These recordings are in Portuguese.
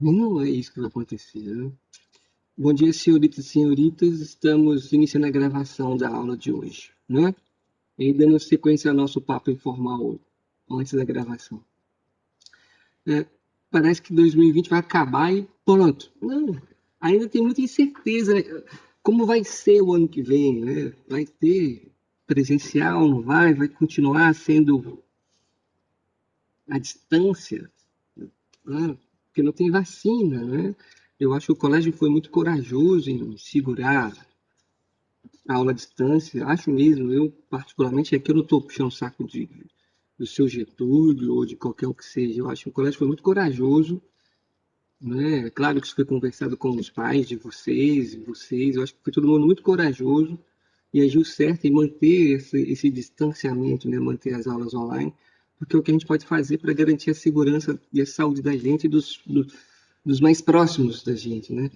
Não é isso que vai acontecer, né? Bom dia, senhoritas e senhoritas. Estamos iniciando a gravação da aula de hoje, né? E dando sequência ao nosso papo informal antes da gravação. Parece que 2020 vai acabar e pronto. Não, ainda tem muita incerteza, né? Como vai ser o ano que vem, né? Vai ter presencial, não vai? Vai continuar sendo à distância, né? Porque não tem vacina, né? Eu acho que o colégio foi muito corajoso em segurar a aula à distância, acho mesmo, eu particularmente, aqui eu não estou puxando o saco do seu Getúlio ou de qualquer um que seja, eu acho que o colégio foi muito corajoso, né? É claro que isso foi conversado com os pais de vocês, eu acho que foi todo mundo muito corajoso e agiu certo em manter esse distanciamento, né? Manter as aulas online, porque é o que a gente pode fazer para garantir a segurança e a saúde da gente e dos mais próximos da gente, né?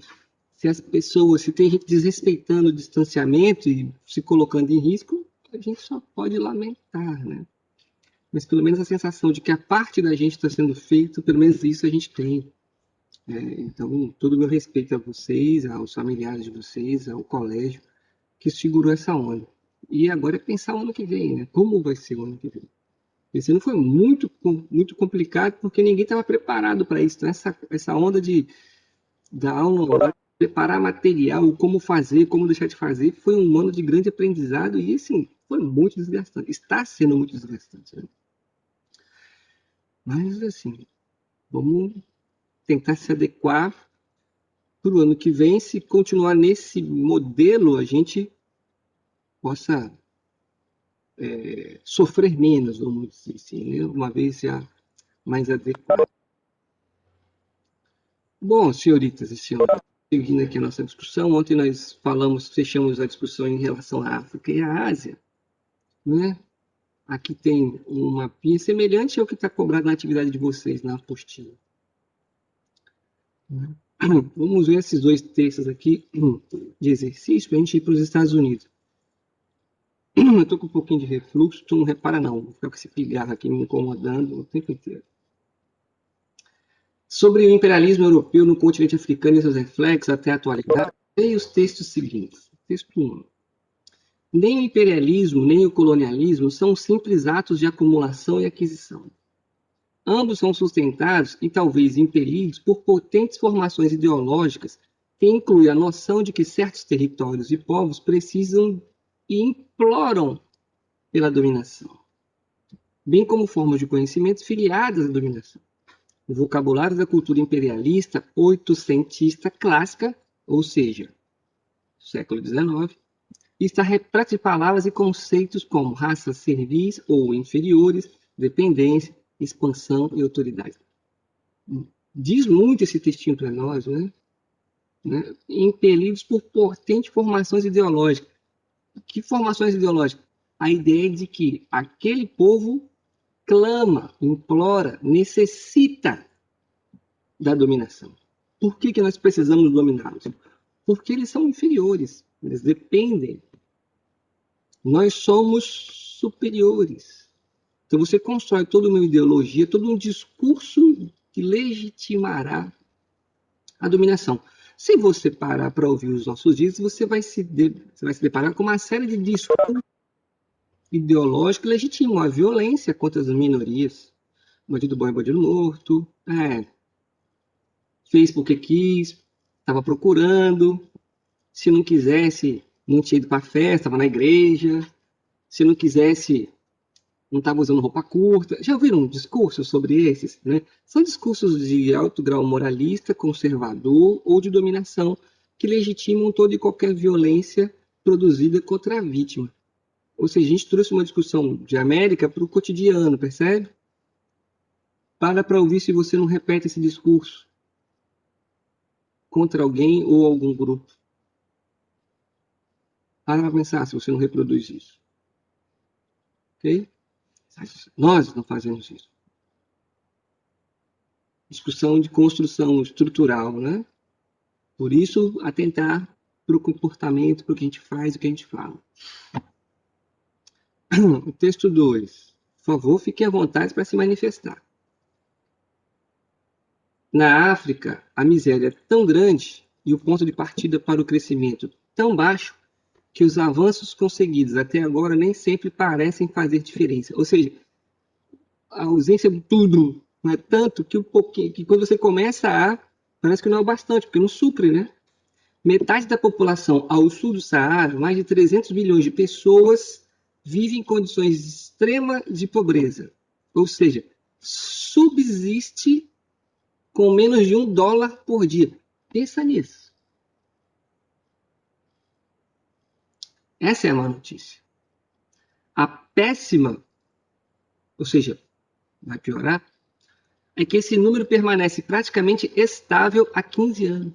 Se as pessoas, se tem gente desrespeitando o distanciamento e se colocando em risco, a gente só pode lamentar, né? Mas pelo menos a sensação de que a parte da gente está sendo feita, pelo menos isso a gente tem. Então, todo o meu respeito a vocês, aos familiares de vocês, ao colégio, que segurou essa onda. E agora é pensar o ano que vem, né? Como vai ser o ano que vem? Esse ano foi muito complicado porque ninguém estava preparado para isso. Então, essa onda da aula, preparar material, como fazer, como deixar de fazer, foi um ano de grande aprendizado e, assim, foi muito desgastante. Está sendo muito desgastante, né? Mas, assim, vamos tentar se adequar para o ano que vem. Se continuar nesse modelo, a gente possa sofrer menos, vamos dizer assim, né? Uma vez já mais adequado. Bom, senhoritas e senhores, seguindo aqui a nossa discussão, ontem nós fechamos a discussão em relação à África e à Ásia, né? Aqui tem um mapinha semelhante ao que está cobrado na atividade de vocês, na apostila. Vamos ver esses dois textos aqui de exercício para a gente ir para os Estados Unidos. Eu estou com um pouquinho de refluxo, tu não repara não, vou ficar com esse pigarro aqui me incomodando o tempo inteiro. Sobre o imperialismo europeu no continente africano e seus reflexos até a atualidade, leia os textos seguintes. Texto 1. Nem o imperialismo, nem o colonialismo são simples atos de acumulação e aquisição. Ambos são sustentados e talvez impelidos por potentes formações ideológicas que incluem a noção de que certos territórios e povos precisam e imploram pela dominação, bem como formas de conhecimento filiadas à dominação. O vocabulário da cultura imperialista oitocentista clássica, ou seja, século XIX, está repleto de palavras e conceitos como raças servis ou inferiores, dependência, expansão e autoridade. Diz muito esse textinho para nós, né? Impelidos por potentes formações ideológicas. Que formações ideológicas? A ideia de que aquele povo clama, implora, necessita da dominação. Por que nós precisamos dominá-los? Porque eles são inferiores, eles dependem. Nós somos superiores. Então você constrói toda uma ideologia, todo um discurso que legitimará a dominação. Se você parar para ouvir os nossos dias, você vai se deparar com uma série de discursos ideológicos que legitimam a violência contra as minorias. Bandido bom é bandido morto, fez porque quis, estava procurando, se não quisesse, não tinha ido para a festa, estava na igreja, se não quisesse, não estava usando roupa curta. Já ouviram um discurso sobre esses? Né? São discursos de alto grau moralista, conservador ou de dominação, que legitimam toda e qualquer violência produzida contra a vítima. Ou seja, a gente trouxe uma discussão de América para o cotidiano, percebe? Para ouvir se você não repete esse discurso contra alguém ou algum grupo. Para pensar se você não reproduz isso. Ok? Nós não fazemos isso. Discussão de construção estrutural, né? Por isso, atentar para o comportamento, para o que a gente faz, o que a gente fala. O texto 2. Por favor, fiquem à vontade para se manifestar. Na África, a miséria é tão grande e o ponto de partida para o crescimento tão baixo que os avanços conseguidos até agora nem sempre parecem fazer diferença. Ou seja, a ausência de tudo não é tanto que, um pouquinho, que quando você começa a, parece que não é o bastante, porque não supre, né? Metade da população ao sul do Saara, mais de 300 milhões de pessoas, vivem em condições extremas de pobreza. Ou seja, subsiste com menos de $1 por dia. Pensa nisso. Essa é a má notícia. A péssima, ou seja, vai piorar, é que esse número permanece praticamente estável há 15 anos.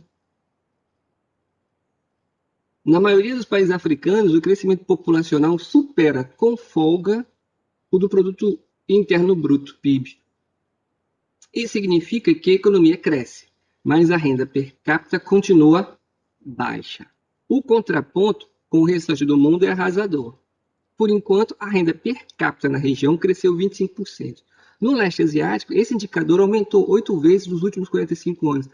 Na maioria dos países africanos, o crescimento populacional supera com folga o do produto interno bruto, PIB. Isso significa que a economia cresce, mas a renda per capita continua baixa. O contraponto com o restante do mundo é arrasador. Por enquanto, a renda per capita na região cresceu 25%. No leste asiático, esse indicador aumentou 8 vezes nos últimos 45 anos.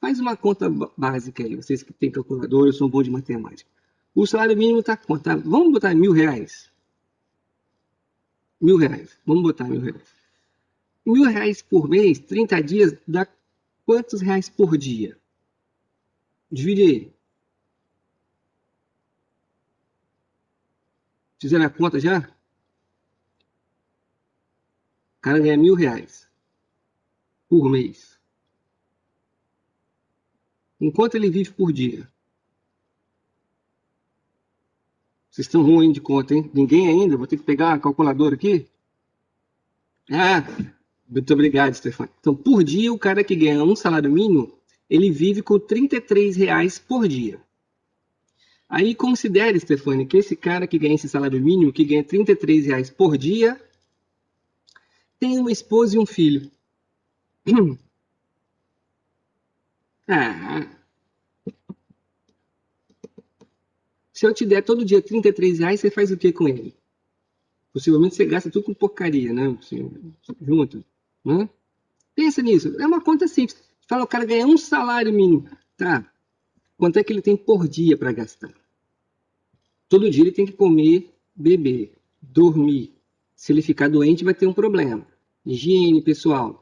Faz uma conta básica aí, vocês que têm calculador, eu sou bom de matemática. O salário mínimo está quanto? Tá? Vamos botar R$ 1.000. R$ 1.000. Vamos botar R$ 1.000. R$ 1.000 por mês, 30 dias, dá quantos reais por dia? Divide aí. Fizeram a conta já? O cara ganha R$ 1.000 por mês. Enquanto ele vive por dia? Vocês estão ruins de conta, hein? Ninguém ainda? Vou ter que pegar a calculadora aqui? Ah, muito obrigado, Stefano. Então, por dia, o cara que ganha um salário mínimo, ele vive com R$ 33 por dia. Aí considere, Stefani, que esse cara que ganha esse salário mínimo, que ganha R$ 33 por dia, tem uma esposa e um filho. Ah, se eu te der todo dia R$ 33, você faz o que com ele? Possivelmente você gasta tudo com porcaria, né? Assim, junto, né? Pensa nisso. É uma conta simples. Fala, o cara ganha um salário mínimo. Tá. Quanto é que ele tem por dia para gastar? Todo dia ele tem que comer, beber, dormir. Se ele ficar doente, vai ter um problema. Higiene pessoal.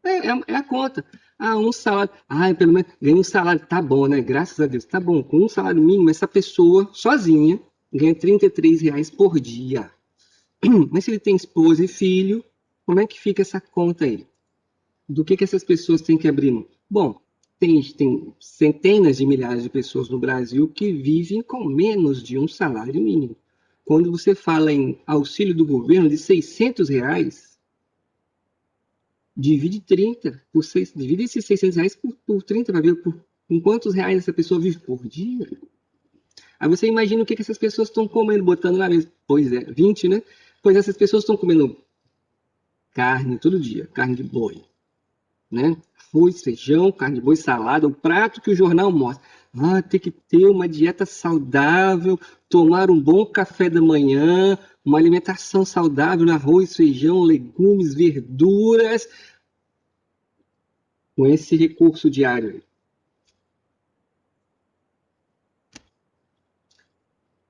É a conta. Ah, um salário. Ah, pelo menos ganha um salário. Tá bom, né? Graças a Deus. Tá bom. Com um salário mínimo, essa pessoa, sozinha, ganha R$ 33 por dia. Mas se ele tem esposa e filho, como é que fica essa conta aí? Do que essas pessoas têm que abrir mão? Bom, tem centenas de milhares de pessoas no Brasil que vivem com menos de um salário mínimo. Quando você fala em auxílio do governo de R$ 600, divide 30 por 6, divide esses R$ 600 por 30 para ver com quantos reais essa pessoa vive por dia. Aí você imagina o que essas pessoas estão comendo, botando na mesa. Pois é, 20, né? Pois essas pessoas estão comendo carne todo dia, carne de boi, né? Arroz, feijão, carne de boi, salada, o prato que o jornal mostra. Ah, tem que ter uma dieta saudável, tomar um bom café da manhã, uma alimentação saudável, arroz, feijão, legumes, verduras, com esse recurso diário.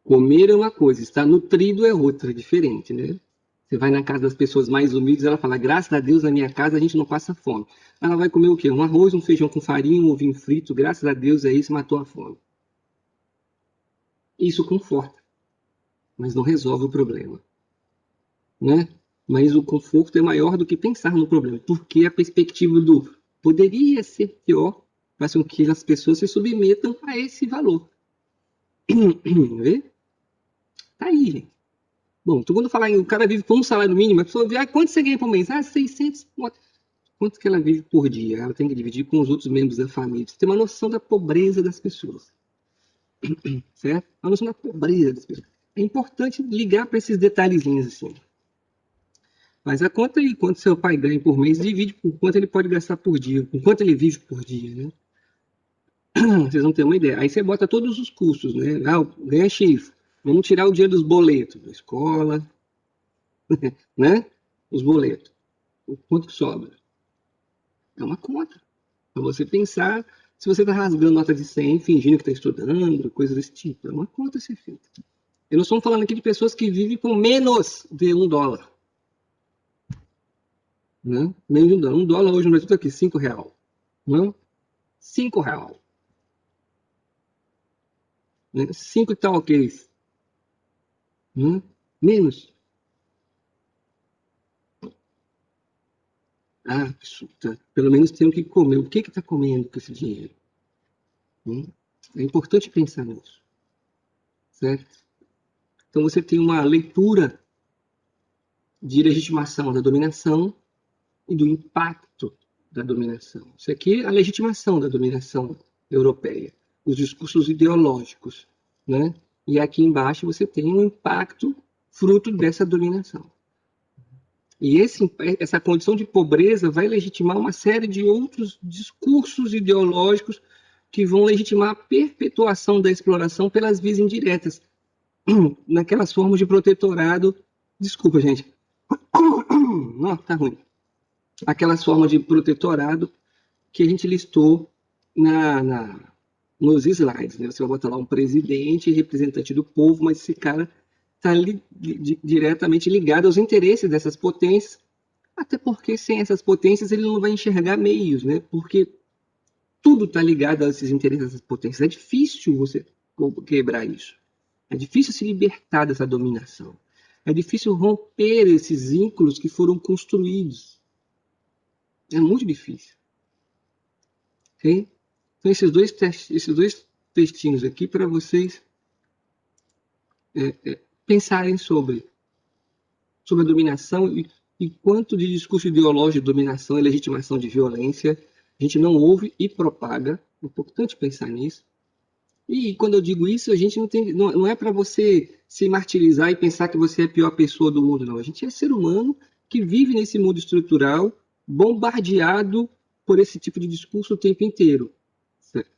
Comer é uma coisa, estar nutrido é outra, diferente, né? Você vai na casa das pessoas mais humildes, ela fala, graças a Deus na minha casa a gente não passa fome. Ela vai comer o quê? Um arroz, um feijão com farinha, um ovinho frito, graças a Deus é isso, matou a fome. Isso conforta, mas não resolve o problema, né? Mas o conforto é maior do que pensar no problema, porque a perspectiva do poderia ser pior faz com que as pessoas se submetam a esse valor. Vê? Tá aí, gente. Bom, todo mundo fala, o cara vive com um salário mínimo, a pessoa vê, quanto você ganha por mês? 600. Quanto que ela vive por dia? Ela tem que dividir com os outros membros da família. Você tem uma noção da pobreza das pessoas, certo? Uma noção da pobreza das pessoas. É importante ligar para esses detalhezinhos assim. Faz a conta aí, quanto seu pai ganha por mês, divide por quanto ele pode gastar por dia, por quanto ele vive por dia, né? Vocês vão ter uma ideia. Aí você bota todos os custos, né? Ah, ganha X. Vamos tirar o dinheiro dos boletos, da escola, né? Os boletos. O quanto que sobra? É uma conta. Para você pensar se você está rasgando nota de 100, fingindo que está estudando, coisa desse tipo. É uma conta a ser feita. E nós estamos falando aqui de pessoas que vivem com menos de $1. Né? Menos de $1. $1 hoje no Brasil está aqui, R$ 5. Né? R$ 5. Né? 5 e tal, ok. Né? Menos. Ah, pelo menos tem o que comer. O que está comendo com esse dinheiro? É importante pensar nisso, certo? Então você tem uma leitura de legitimação da dominação e do impacto da dominação. Isso aqui é a legitimação da dominação europeia, os discursos ideológicos, né? E aqui embaixo você tem um impacto fruto dessa dominação. E essa condição de pobreza vai legitimar uma série de outros discursos ideológicos que vão legitimar a perpetuação da exploração pelas vias indiretas, naquelas formas de protetorado. Desculpa, gente. Não, tá ruim. Aquelas formas de protetorado que a gente listou nos slides. Né? Você vai botar lá um presidente, representante do povo, mas esse cara está diretamente ligado aos interesses dessas potências, até porque sem essas potências ele não vai enxergar meios, né? Porque tudo está ligado a esses interesses dessas potências. É difícil você quebrar isso. É difícil se libertar dessa dominação. É difícil romper esses vínculos que foram construídos. É muito difícil. Okay? Então, esses dois textinhos aqui para vocês pensarem sobre a dominação e quanto de discurso ideológico de dominação e legitimação de violência a gente não ouve e propaga. É importante pensar nisso. E quando eu digo isso, a gente não é para você se martirizar e pensar que você é a pior pessoa do mundo, não. A gente é ser humano que vive nesse mundo estrutural, bombardeado por esse tipo de discurso o tempo inteiro.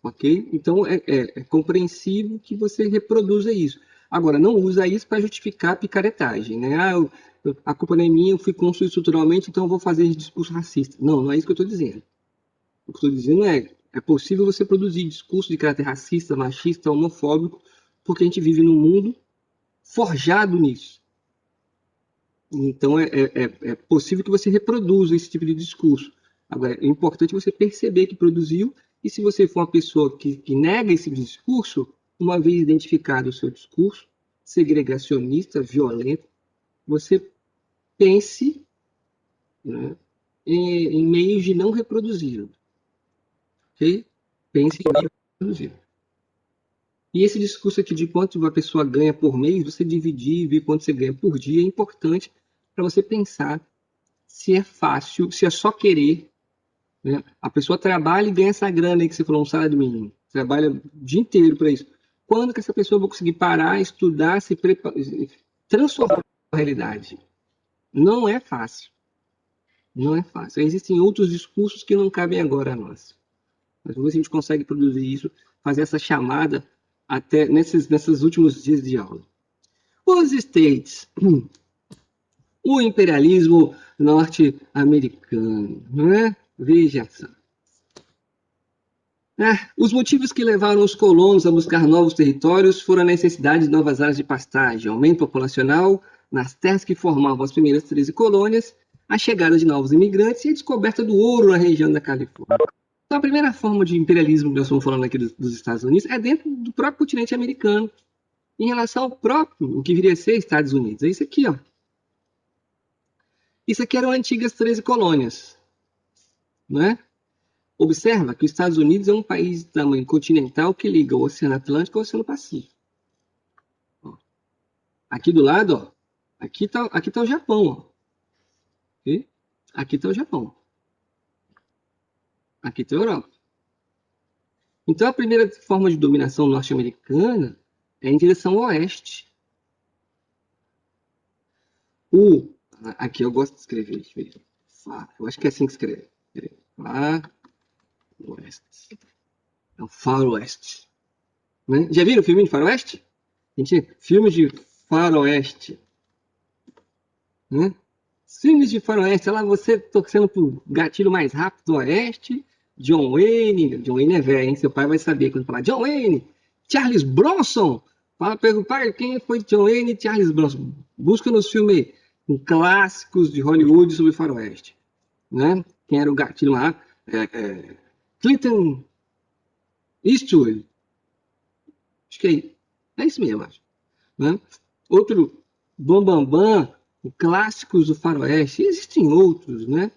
Ok? Então é compreensível que você reproduza isso. Agora, não usa isso para justificar a picaretagem, né? A culpa não é minha, eu fui construído estruturalmente, então eu vou fazer discurso racista. Não, não é isso que eu estou dizendo. O que eu estou dizendo é possível você produzir discurso de caráter racista, machista, homofóbico, porque a gente vive num mundo forjado nisso. Então é possível que você reproduza esse tipo de discurso. Agora, é importante você perceber que produziu, e se você for uma pessoa que nega esse discurso, uma vez identificado o seu discurso, segregacionista, violento, você pense, né, em meios de não reproduzi-lo. Okay? Pense em meios de não reproduzi-lo. E esse discurso aqui de quanto uma pessoa ganha por mês, você dividir e ver quanto você ganha por dia, é importante para você pensar se é fácil, se é só querer. Né? A pessoa trabalha e ganha essa grana aí que você falou, um salário mínimo. Trabalha o dia inteiro para isso. Quando que essa pessoa vai conseguir parar, estudar, se preparar, transformar a realidade? Não é fácil. Não é fácil. Existem outros discursos que não cabem agora a nós. Mas vamos ver se a gente consegue produzir isso, fazer essa chamada até nesses últimos dias de aula. Os States, o imperialismo norte-americano, né? Veja só. Os motivos que levaram os colonos a buscar novos territórios foram a necessidade de novas áreas de pastagem, aumento populacional nas terras que formavam as primeiras 13 colônias, a chegada de novos imigrantes e a descoberta do ouro na região da Califórnia. Então, a primeira forma de imperialismo que nós estamos falando aqui dos Estados Unidos é dentro do próprio continente americano, em relação ao próprio, o que viria a ser Estados Unidos. É isso aqui, ó. Isso aqui eram antigas 13 colônias, né? Observa que os Estados Unidos é um país de tamanho continental que liga o Oceano Atlântico ao Oceano Pacífico. Ó. Aqui do lado, ó, aqui tá o Japão. Ó. Okay? Aqui está o Japão. Aqui está a Europa. Então, a primeira forma de dominação norte-americana é em direção ao oeste. Aqui eu gosto de escrever. Eu acho que é assim que escreve. Faroeste. É o faroeste. Né? Já viram o filme de faroeste? Gente, filmes de faroeste. Né? Filmes de faroeste, lá você torcendo pro gatilho mais rápido do oeste, John Wayne é velho, hein? Seu pai vai saber quando falar John Wayne, Charles Bronson. Fala para o pai, quem foi John Wayne e Charles Bronson? Busca nos filmes clássicos de Hollywood sobre faroeste, né? Quem era o gatilho lá? Clinton Eastwood. Acho que é isso mesmo, acho. Né? Outro Bambambam, clássicos do faroeste, existem outros, né?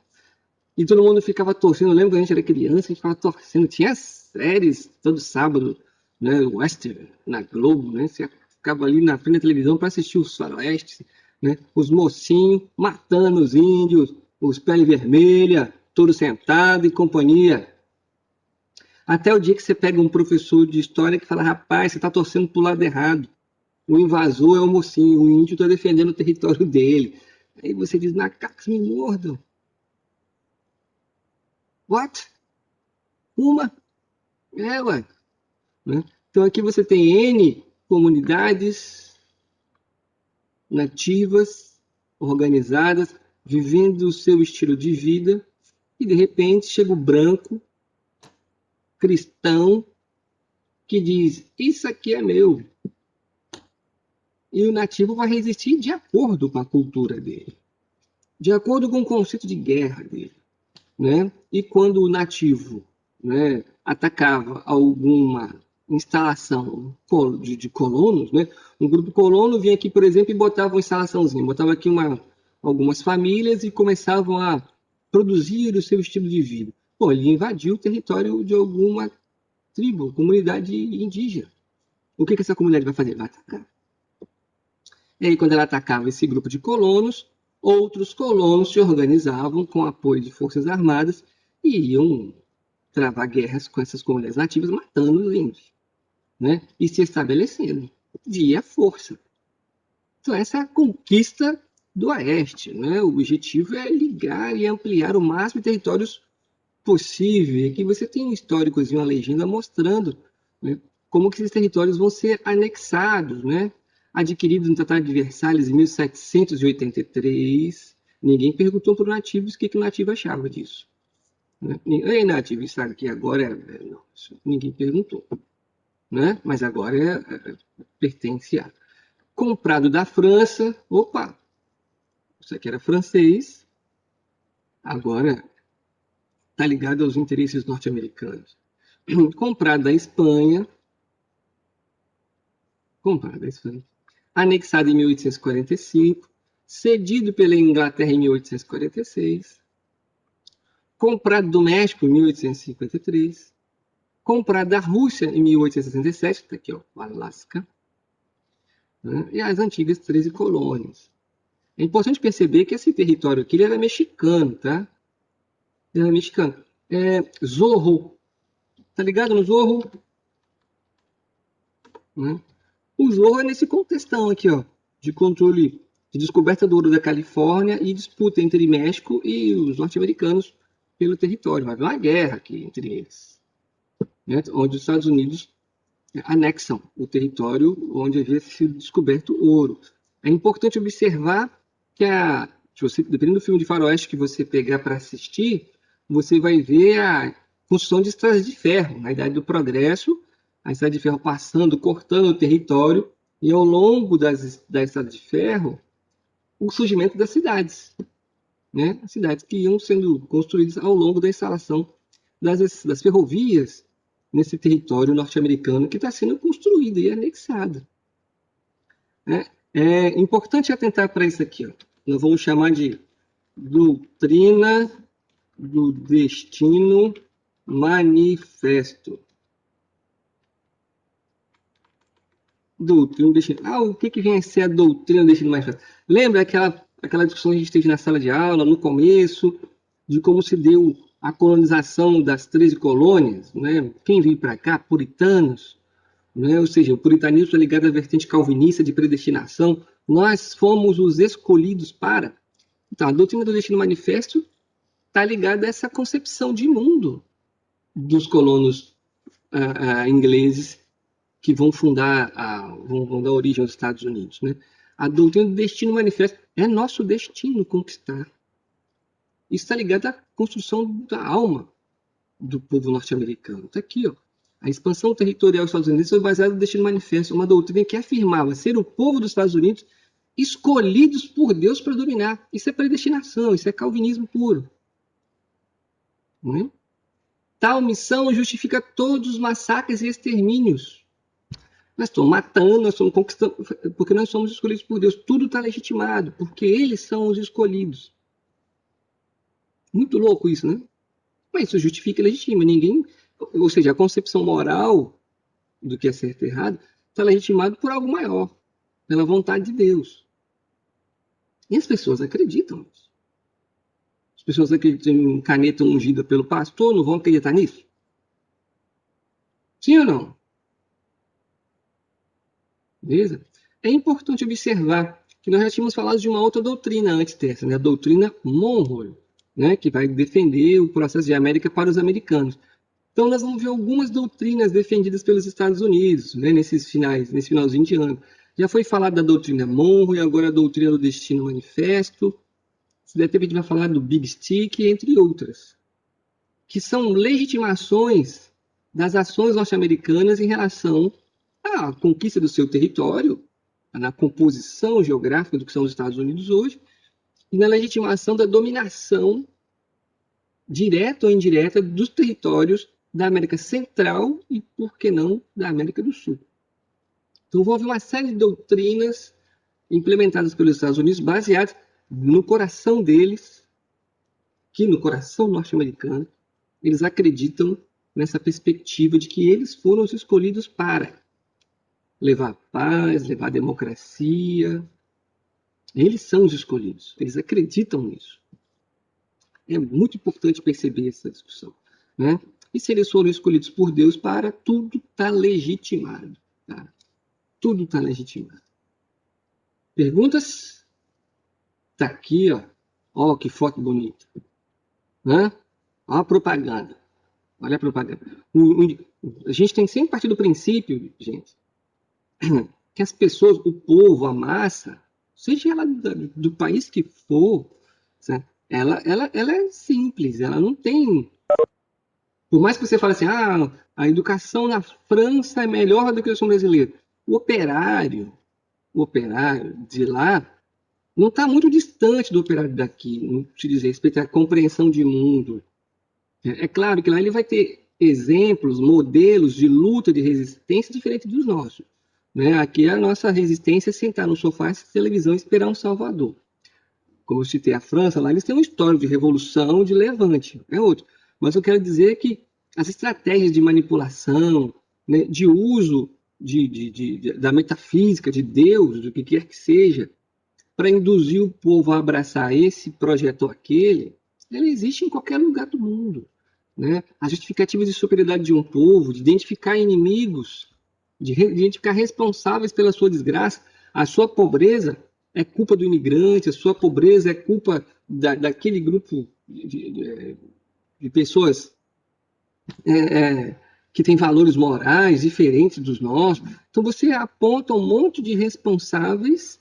E todo mundo ficava torcendo. Eu lembro que a gente era criança, a gente ficava torcendo. Tinha séries todo sábado, né? Western, na Globo, né? Você ficava ali na frente da televisão para assistir os faroestes, né? Os mocinhos matando os índios, os pele vermelha, todos sentados em companhia. Até o dia que você pega um professor de história que fala: rapaz, você está torcendo para o lado errado. O invasor é o mocinho, o índio está defendendo o território dele. Aí você diz: macacos me mordam. What? Uma? É, ué. Né? Então aqui você tem N comunidades nativas, organizadas, vivendo o seu estilo de vida, e de repente chega o branco, cristão, que diz: isso aqui é meu. E o nativo vai resistir de acordo com a cultura dele, de acordo com o conceito de guerra dele. Né? E quando o nativo, né, atacava alguma instalação de colonos, né? Um grupo colono vinha aqui, por exemplo, e botava uma instalaçãozinha, botava aqui algumas famílias e começavam a produzir o seu estilo de vida. Bom, ele invadiu o território de alguma tribo, comunidade indígena. O que essa comunidade vai fazer? Vai atacar. E aí, quando ela atacava esse grupo de colonos, outros colonos se organizavam com apoio de forças armadas e iam travar guerras com essas comunidades nativas, matando os índios, né? E se estabelecendo via força. Então, essa é a conquista do Oeste, né? O objetivo é ligar e ampliar o máximo de territórios possível. Aqui você tem um histórico, uma legenda mostrando, né, como que esses territórios vão ser anexados, né? Adquiridos no Tratado de Versalhes em 1783. Ninguém perguntou para os nativos o que o nativo achava disso. Né? Ei, nativo, isso aqui agora não, ninguém perguntou. Né? Mas agora pertence a. Comprado da França, opa, isso aqui era francês, agora está ligado aos interesses norte-americanos. Comprado da Espanha, anexado em 1845, cedido pela Inglaterra em 1846, comprado do México em 1853, comprado da Rússia em 1867, está aqui, ó, o Alasca, né? E as antigas 13 colônias. É importante perceber que esse território aqui ele era mexicano, tá? Ele era mexicano. Zorro, tá ligado no Zorro? Né? O Zorro é nesse contextão aqui, ó, de controle, de descoberta do ouro da Califórnia e disputa entre México e os norte-americanos pelo território. Vai haver uma guerra aqui entre eles, né? Onde os Estados Unidos anexam o território onde havia sido descoberto ouro. É importante observar que dependendo do filme de faroeste que você pegar para assistir, você vai ver a construção de estradas de ferro, na Idade do Progresso, a estrada de ferro passando, cortando o território, e ao longo das estradas de ferro, o surgimento das cidades, né? As cidades que iam sendo construídas ao longo da instalação das ferrovias nesse território norte-americano que está sendo construído e anexado. Né? É importante atentar para isso aqui. Ó. Nós vamos chamar de doutrina do destino manifesto. Doutrina do destino. O que vem a ser a doutrina do destino manifesto? Lembra aquela discussão que a gente teve na sala de aula, no começo, de como se deu a colonização das 13 colônias? Né? Quem veio para cá? Puritanos. Né? Ou seja, o puritanismo é ligado à vertente calvinista de predestinação. Nós fomos os escolhidos para. Então, a doutrina do destino manifesto está ligada a essa concepção de mundo dos colonos ingleses que vão dar origem aos Estados Unidos. Né? A doutrina do destino manifesto. É nosso destino conquistar. Isso está ligado à construção da alma do povo norte-americano. Está aqui, ó. A expansão territorial dos Estados Unidos foi baseada no destino manifesto, uma doutrina que afirmava ser o povo dos Estados Unidos escolhidos por Deus para dominar. Isso é predestinação, isso é calvinismo puro. Né? Tal missão justifica todos os massacres e extermínios. Nós estamos matando, nós estamos conquistando, porque nós somos escolhidos por Deus. Tudo está legitimado, porque eles são os escolhidos. Muito louco isso, né? Mas isso justifica e legitima. Ninguém, ou seja, a concepção moral do que é certo e errado está legitimado por algo maior, pela vontade de Deus. E as pessoas acreditam nisso. As pessoas acreditam em caneta ungida pelo pastor, não vão acreditar nisso? Sim ou não? Beleza? É importante observar que nós já tínhamos falado de uma outra doutrina antes dessa, né? A doutrina Monroe, né? Que vai defender o processo de América para os americanos. Então nós vamos ver algumas doutrinas defendidas pelos Estados Unidos, né? Nesse finalzinho de ano. Já foi falado da doutrina Monroe, agora a doutrina do destino manifesto. Se der tempo, a gente vai falar do Big Stick, entre outras, que são legitimações das ações norte-americanas em relação à conquista do seu território, na composição geográfica do que são os Estados Unidos hoje, e na legitimação da dominação direta ou indireta dos territórios da América Central e, por que não, da América do Sul. Então, houve uma série de doutrinas implementadas pelos Estados Unidos, baseadas no coração deles, que no coração norte-americano, eles acreditam nessa perspectiva de que eles foram os escolhidos para levar paz, levar democracia. Eles são os escolhidos, eles acreditam nisso. É muito importante perceber essa discussão, né? E se eles foram escolhidos por Deus para, tudo está legitimado. Tá? Tudo está legitimado. Perguntas? Está aqui, ó. Ó, que foto bonita. Né? Ó a propaganda. Olha a propaganda. A gente tem sempre partir do princípio, gente, que as pessoas, o povo, a massa, seja ela do país que for, ela é simples, ela não tem. Por mais que você fale assim, a educação na França é melhor do que a educação brasileira. O operário de lá não está muito distante do operário daqui, no que diz respeito à compreensão de mundo. É claro que lá ele vai ter exemplos, modelos de luta, de resistência diferentes dos nossos. Né? Aqui a nossa resistência é sentar no sofá, assistir televisão e esperar um salvador. Como eu citei a França, lá eles têm uma história de revolução, de levante, é outro. Mas eu quero dizer que as estratégias de manipulação, né, de uso da metafísica, de Deus, do que quer que seja, para induzir o povo a abraçar esse projeto ou aquele, ela existe em qualquer lugar do mundo. Né? A justificativa de superioridade de um povo, de identificar inimigos, de identificar responsáveis pela sua desgraça, a sua pobreza é culpa do imigrante, a sua pobreza é culpa daquele grupo de pessoas que têm valores morais diferentes dos nossos. Então você aponta um monte de responsáveis,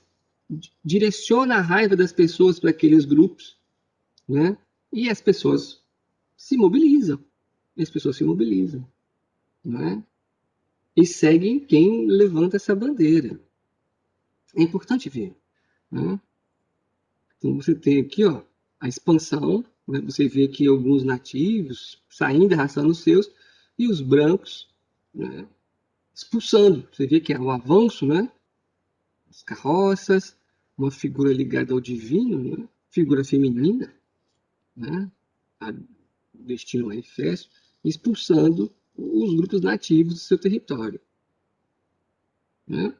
direciona a raiva das pessoas para aqueles grupos, né? E as pessoas se mobilizam. Né? E seguem quem levanta essa bandeira. É importante ver. Né? Então você tem aqui, ó, a expansão, né? Você vê aqui alguns nativos saindo, arrastando os seus, e os brancos, né, expulsando. Você vê que é o avanço, né? As carroças, uma figura ligada ao divino, né? Figura feminina, né? A destino manifesto, expulsando os grupos nativos do seu território. Né?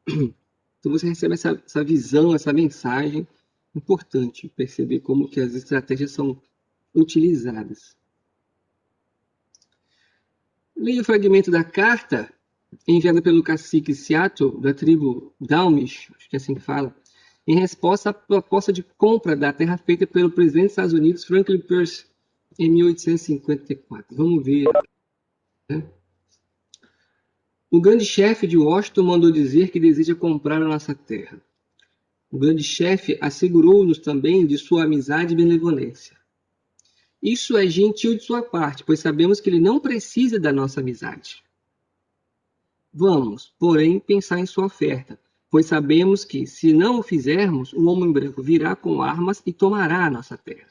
Então você recebe essa visão, essa mensagem importante, perceber como que as estratégias são utilizadas. Leia o fragmento da carta enviada pelo cacique Seattle, da tribo Dawmish, acho que é assim que fala, em resposta à proposta de compra da terra feita pelo presidente dos Estados Unidos, Franklin Pierce, em 1854. Vamos ver. Né? O grande chefe de Washington mandou dizer que deseja comprar a nossa terra. O grande chefe assegurou-nos também de sua amizade e benevolência. Isso é gentil de sua parte, pois sabemos que ele não precisa da nossa amizade. Vamos, porém, pensar em sua oferta, pois sabemos que, se não o fizermos, o homem branco virá com armas e tomará a nossa terra.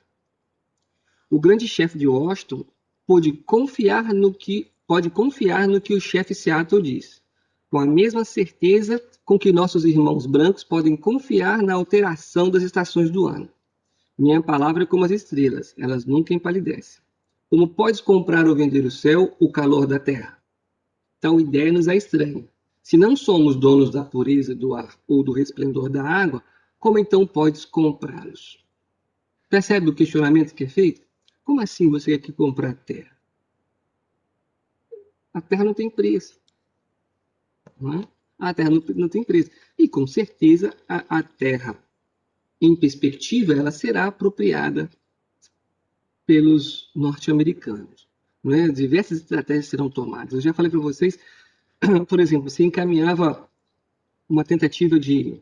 O grande chefe de Washington pode confiar no que o chefe Seattle diz, com a mesma certeza com que nossos irmãos brancos podem confiar na alteração das estações do ano. Minha palavra é como as estrelas, elas nunca empalidecem. Como podes comprar ou vender o céu, o calor da terra? Tal ideia nos é estranha. Se não somos donos da pureza do ar ou do resplendor da água, como então podes comprá-los? Percebe o questionamento que é feito? Como assim você quer comprar a terra? A terra não tem preço. Não é? A terra não tem preço. E com certeza a terra, em perspectiva, ela será apropriada pelos norte-americanos. Né? Diversas estratégias serão tomadas. Eu já falei para vocês, por exemplo, você encaminhava uma tentativa de.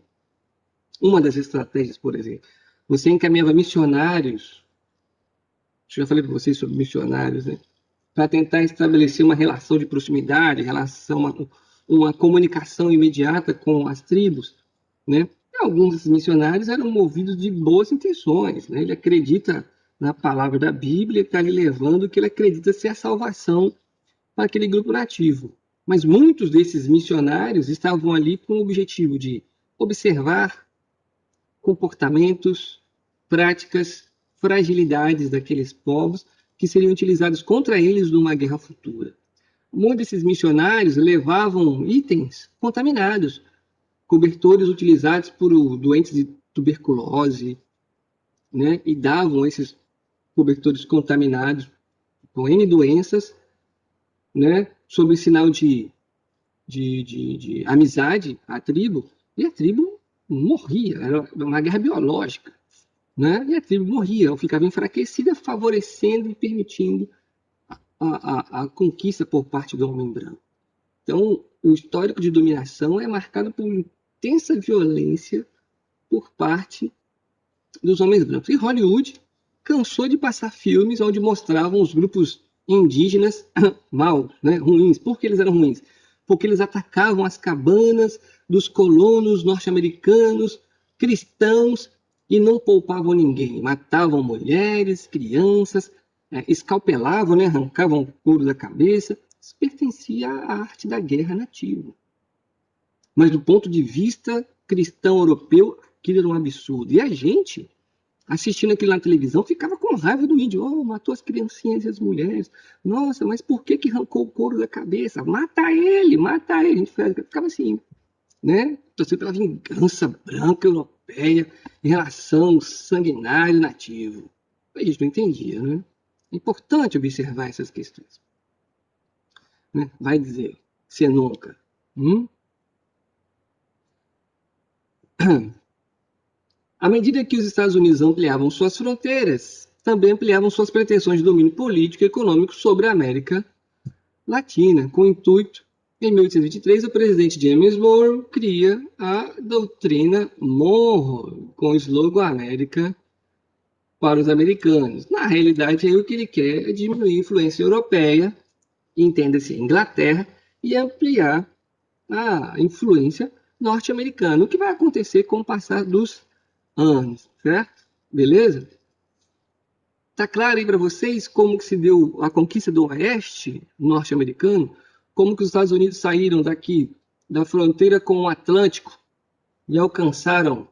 Uma das estratégias, por exemplo, você encaminhava missionários. Eu já falei para vocês sobre missionários, né? Para tentar estabelecer uma relação de proximidade, uma comunicação imediata com as tribos, né? Alguns desses missionários eram movidos de boas intenções, né? Ele acredita na palavra da Bíblia, está lhe levando o que ele acredita ser a salvação para aquele grupo nativo. Mas muitos desses missionários estavam ali com o objetivo de observar comportamentos, práticas, fragilidades daqueles povos que seriam utilizados contra eles numa guerra futura. Muitos desses missionários levavam itens contaminados, cobertores utilizados por doentes de tuberculose, né? E davam esses cobertores contaminados com N doenças, né? Sob sinal de amizade à tribo, e a tribo morria, era uma guerra biológica, né? E a tribo morria, ou ficava enfraquecida, favorecendo e permitindo a conquista por parte do homem branco. Então, o histórico de dominação é marcado por intensa violência por parte dos homens brancos. E Hollywood cansou de passar filmes onde mostravam os grupos indígenas maus, né, ruins. Por que eles eram ruins? Porque eles atacavam as cabanas dos colonos norte-americanos, cristãos, e não poupavam ninguém. Matavam mulheres, crianças, escalpelavam, né, arrancavam o couro da cabeça. Isso pertencia à arte da guerra nativa. Mas do ponto de vista cristão europeu, aquilo era um absurdo. E a gente, assistindo aquilo na televisão, ficava com raiva do índio. Oh, matou as criancinhas e as mulheres. Nossa, mas por que arrancou o couro da cabeça? Mata ele, mata ele. A gente ficava assim, né? Torcendo pela vingança branca europeia em relação ao sanguinário nativo. A gente não entendia, né? É importante observar essas questões. Né? Vai dizer, se nunca. À medida que os Estados Unidos ampliavam suas fronteiras, também ampliavam suas pretensões de domínio político e econômico sobre a América Latina. Com o intuito, em 1823, o presidente James Monroe cria a doutrina Monroe, com o slogan América para os americanos. Na realidade, aí o que ele quer é diminuir a influência europeia, entenda-se Inglaterra, e ampliar a influência norte-americana. O que vai acontecer com o passar dos anos, certo? Beleza? Tá claro aí para vocês como que se deu a conquista do oeste norte-americano? Como que os Estados Unidos saíram daqui, da fronteira com o Atlântico e alcançaram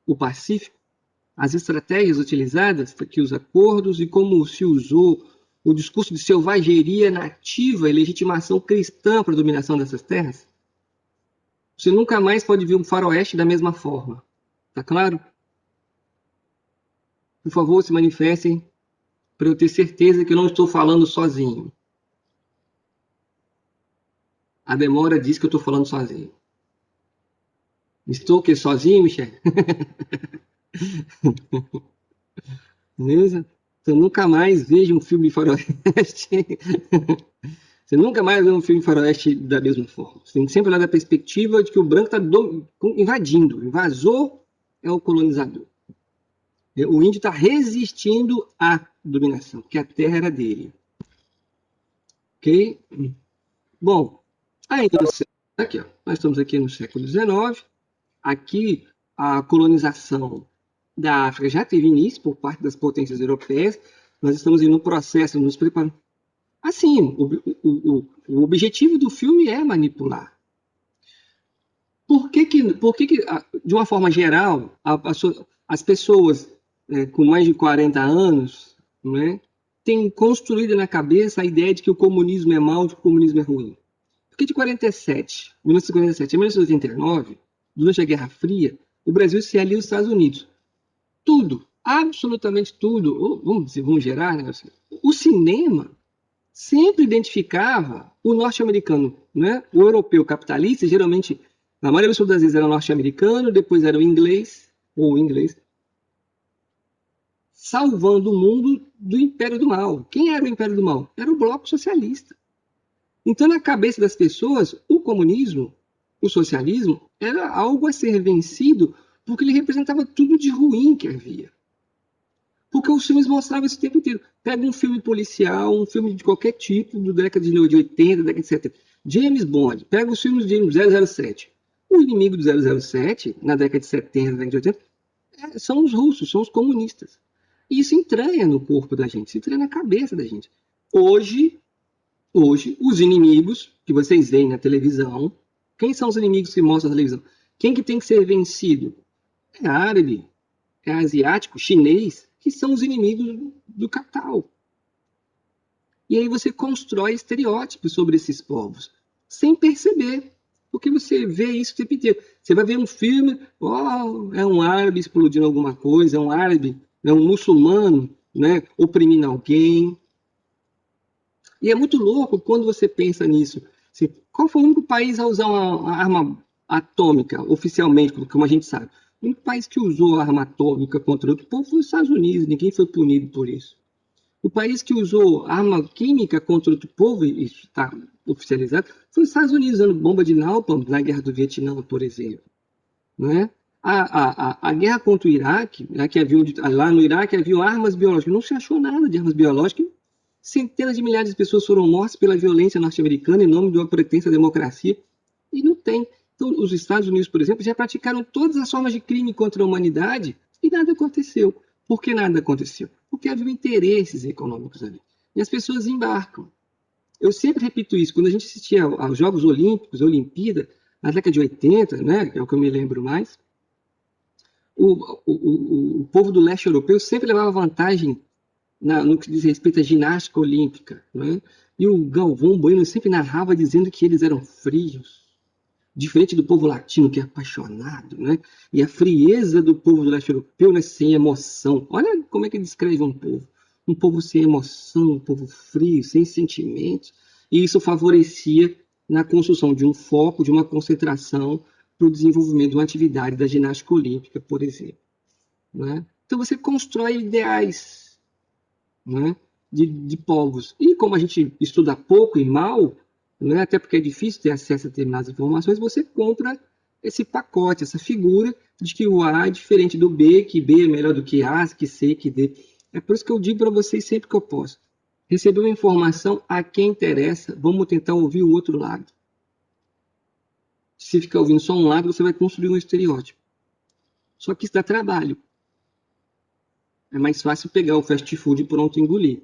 o Pacífico? As estratégias utilizadas, aqui os acordos, e como se usou o discurso de selvageria nativa e legitimação cristã para a dominação dessas terras? Você nunca mais pode ver um faroeste da mesma forma. Tá claro? Por favor, se manifestem para eu ter certeza que eu não estou falando sozinho. A demora diz que eu estou falando sozinho. Estou o quê? Sozinho, Michel? Beleza? Então nunca mais veja um filme de faroeste. Você nunca mais vê um filme de faroeste da mesma forma. Você tem que sempre olhar da perspectiva de que o branco está invadindo, invasou é o colonizador. O índio está resistindo à dominação, porque a terra era dele. Ok? Bom, ainda no século, aqui, ó, nós estamos aqui no século XIX. Aqui, a colonização da África já teve início por parte das potências europeias. Nós estamos em um processo, nos preparando. Assim, o objetivo do filme é manipular. Por que, de uma forma geral, as pessoas com mais de 40 anos, né, têm construído na cabeça a ideia de que o comunismo é mau, de que o comunismo é ruim? Porque de 1947 a 1989, durante a Guerra Fria, o Brasil se alia aos Estados Unidos. Tudo, absolutamente tudo, vamos gerar, né? O cinema sempre identificava o norte-americano, né? O europeu capitalista, geralmente, na maioria das vezes era norte-americano, depois era o inglês, salvando o mundo do Império do Mal. Quem era o Império do Mal? Era o Bloco Socialista. Então, na cabeça das pessoas, o comunismo, o socialismo, era algo a ser vencido porque ele representava tudo de ruim que havia. Porque os filmes mostravam isso o tempo inteiro. Pega um filme policial, um filme de qualquer tipo, do década de 80, década de 70. James Bond, pega os filmes de 007. O inimigo do 007, na década de 70, década de 80, são os russos, são os comunistas. E isso entranha no corpo da gente, isso entranha na cabeça da gente. Hoje, os inimigos que vocês veem na televisão, quem são os inimigos que mostram na televisão? Quem que tem que ser vencido? É árabe, é asiático, chinês, que são os inimigos do capital. E aí você constrói estereótipos sobre esses povos, sem perceber. Porque você vê isso o tempo inteiro. Você vai ver um filme, é um árabe explodindo alguma coisa, é um árabe, é um muçulmano, né, oprimindo alguém. E é muito louco quando você pensa nisso. Assim, qual foi o único país a usar uma arma atômica, oficialmente, como a gente sabe? O único país que usou arma atômica contra outro povo foi os Estados Unidos, ninguém foi punido por isso. O país que usou arma química contra outro povo, e isso está oficializado, foi os Estados Unidos, usando bomba de napalm na Guerra do Vietnã, por exemplo. Né? A guerra contra o Iraque, né, lá no Iraque havia armas biológicas, não se achou nada de armas biológicas. Centenas de milhares de pessoas foram mortas pela violência norte-americana em nome de uma pretensa democracia, e não tem. Então, os Estados Unidos, por exemplo, já praticaram todas as formas de crime contra a humanidade e nada aconteceu. Por que nada aconteceu? Porque havia interesses econômicos ali. E as pessoas embarcam. Eu sempre repito isso, quando a gente assistia aos Jogos Olímpicos, Olimpíada, na década de 80, né, é o que eu me lembro mais, o povo do leste europeu sempre levava vantagem no que diz respeito à ginástica olímpica. Né? E o Galvão Bueno sempre narrava dizendo que eles eram frios, diferente do povo latino, que é apaixonado. Né? E a frieza do povo do leste europeu, né, sem emoção. Olha como é que descreve um povo. Um povo sem emoção, um povo frio, sem sentimentos. E isso favorecia na construção de um foco, de uma concentração para o desenvolvimento de uma atividade da ginástica olímpica, por exemplo. Né? Então você constrói ideais, né, de povos. E como a gente estuda pouco e mal, né, até porque é difícil ter acesso a determinadas informações, você compra esse pacote, essa figura de que o A é diferente do B, que B é melhor do que A, que C, que D. É por isso que eu digo para vocês sempre que eu posso. Receber uma informação a quem interessa, vamos tentar ouvir o outro lado. Se ficar ouvindo só um lado, você vai construir um estereótipo. Só que isso dá trabalho. É mais fácil pegar o fast food pronto e engolir.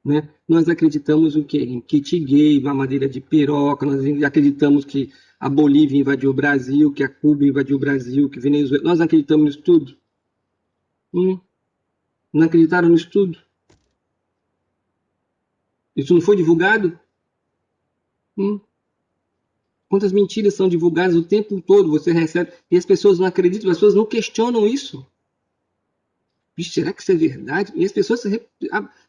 Né? Nós acreditamos o quê? Em kit gay, mamadeira de piroca, nós acreditamos que a Bolívia invadiu o Brasil, que a Cuba invadiu o Brasil, que a Venezuela. Nós acreditamos nisso tudo? Não acreditaram nisso tudo? Isso não foi divulgado? Quantas mentiras são divulgadas o tempo todo, você recebe, e as pessoas não acreditam, as pessoas não questionam isso. Será que isso é verdade? E as pessoas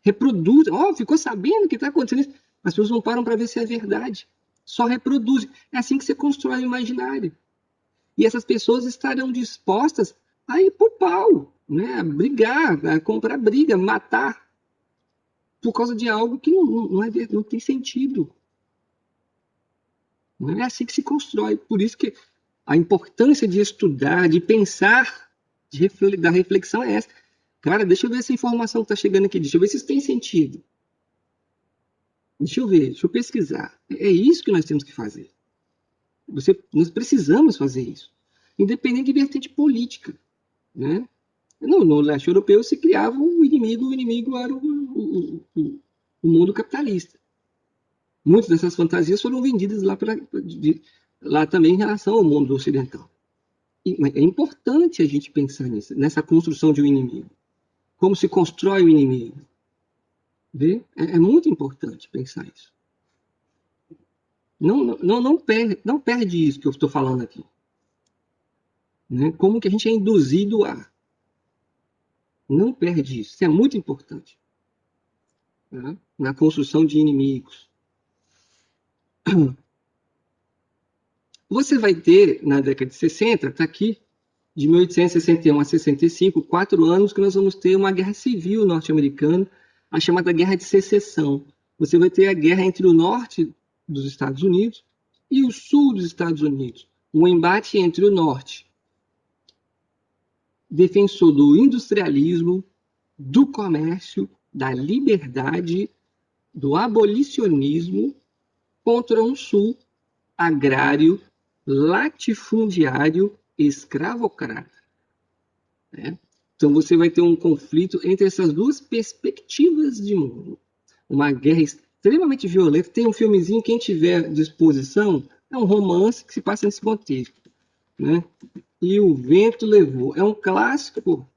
reproduzem. Ficou sabendo que está acontecendo isso. As pessoas não param para ver se é verdade. Só reproduzem. É assim que você constrói o imaginário. E essas pessoas estarão dispostas a ir pro pau, né? A brigar, a comprar briga, matar, por causa de algo que não tem sentido. Não é assim que se constrói. Por isso que a importância de estudar, de pensar da reflexão é essa. Cara, deixa eu ver essa informação que está chegando aqui, deixa eu ver se isso tem sentido. Deixa eu ver, deixa eu pesquisar. É isso que nós temos que fazer. Nós precisamos fazer isso. Independente de vertente política. Né? No leste europeu se criava o inimigo era o mundo capitalista. Muitas dessas fantasias foram vendidas lá também em relação ao mundo ocidental. É importante a gente pensar nisso, nessa construção de um inimigo. Como se constrói o inimigo. Vê? É muito importante pensar isso. Não perde isso que eu estou falando aqui. Né? Como que a gente é induzido a. Não perde isso. Isso é muito importante. Né? Na construção de inimigos. Você vai ter, na década de 60, está aqui, de 1861 a 65, 4 anos que nós vamos ter uma guerra civil norte-americana, a chamada Guerra de Secessão. Você vai ter a guerra entre o norte dos Estados Unidos e o sul dos Estados Unidos. Um embate entre o norte, defensor do industrialismo, do comércio, da liberdade, do abolicionismo, contra um sul agrário, latifundiário, escravocrata. Né? Então você vai ter um conflito entre essas duas perspectivas de mundo. Uma guerra extremamente violenta. Tem um filmezinho, quem tiver disposição, é um romance que se passa nesse contexto. Né? E o Vento Levou. É um clássico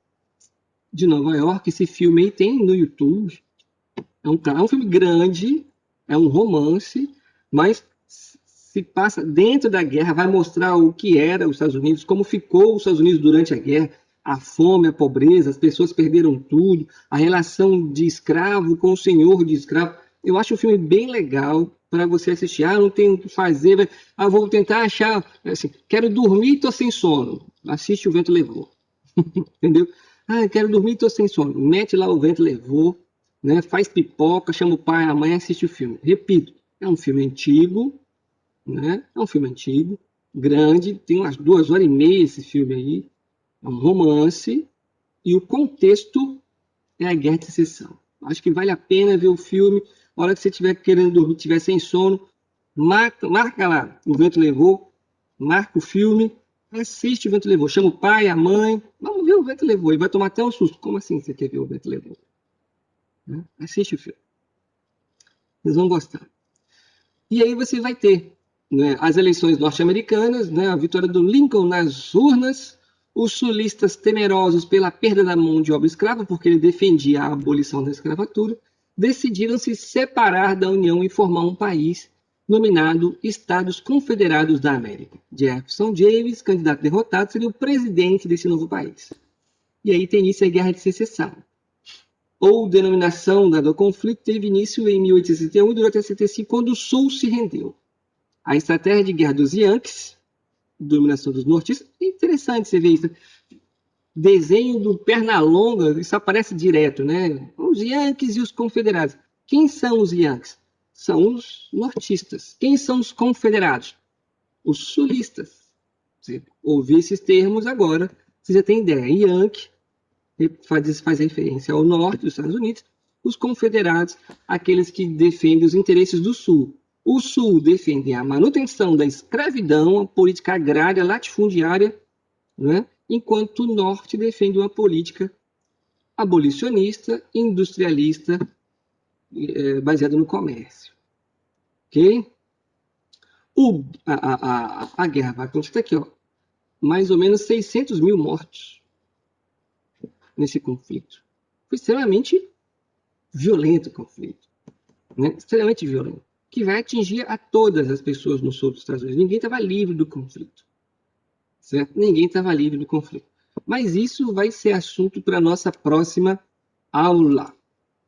de Nova York. Esse filme aí tem no YouTube. É um filme grande, é um romance, mas se passa dentro da guerra, vai mostrar o que era os Estados Unidos, como ficou os Estados Unidos durante a guerra, a fome, a pobreza, as pessoas perderam tudo, a relação de escravo com o senhor de escravo. Eu acho um filme bem legal para você assistir. Não tenho o que fazer, vou tentar achar, assim, quero dormir e estou sem sono. Assiste O Vento Levou. Entendeu? Quero dormir e estou sem sono. Mete lá O Vento Levou, né? Faz pipoca, chama o pai, a mãe, assiste o filme. Repito, é um filme antigo, né? É um filme antigo, grande, tem umas 2 horas e meia esse filme aí, é um romance, e o contexto é a Guerra de Secessão. Acho que vale a pena ver o filme, a hora que você estiver querendo dormir, estiver sem sono, marca lá, O Vento Levou, marca o filme, assiste O Vento Levou, chama o pai, a mãe, vamos ver O Vento Levou, e vai tomar até um susto. Como assim você quer ver O Vento Levou? Né? Assiste o filme. Vocês vão gostar. E aí você vai ter, né, as eleições norte-americanas, né, a vitória do Lincoln nas urnas, os sulistas temerosos pela perda da mão de obra escrava, porque ele defendia a abolição da escravatura, decidiram se separar da União e formar um país nominado Estados Confederados da América. Jefferson Davis, candidato derrotado, seria o presidente desse novo país. E aí tem início a Guerra de Secessão. Ou denominação dada ao conflito, teve início em 1861 e durou até 65, quando o Sul se rendeu. A estratégia de guerra dos Yankees, dominação dos nortistas, é interessante você ver isso. Desenho do Pernalonga, isso aparece direto, né? Os Yankees e os confederados. Quem são os Yankees? São os nortistas. Quem são os confederados? Os sulistas. Você ouvir esses termos agora, você já tem ideia. Yankee faz referência ao norte dos Estados Unidos, os confederados, aqueles que defendem os interesses do Sul. O Sul defende a manutenção da escravidão, a política agrária latifundiária, né? Enquanto o Norte defende uma política abolicionista, industrialista, baseada no comércio. Ok? A guerra vai acontecer aqui, ó, mais ou menos 600 mil mortos nesse conflito. Foi extremamente violento o conflito, né? Extremamente violento, que vai atingir a todas as pessoas no sul dos Estados Unidos. Ninguém estava livre do conflito, certo? Ninguém estava livre do conflito. Mas isso vai ser assunto para a nossa próxima aula,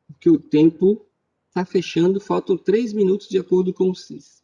porque o tempo está fechando, faltam 3 minutos de acordo com o CIS.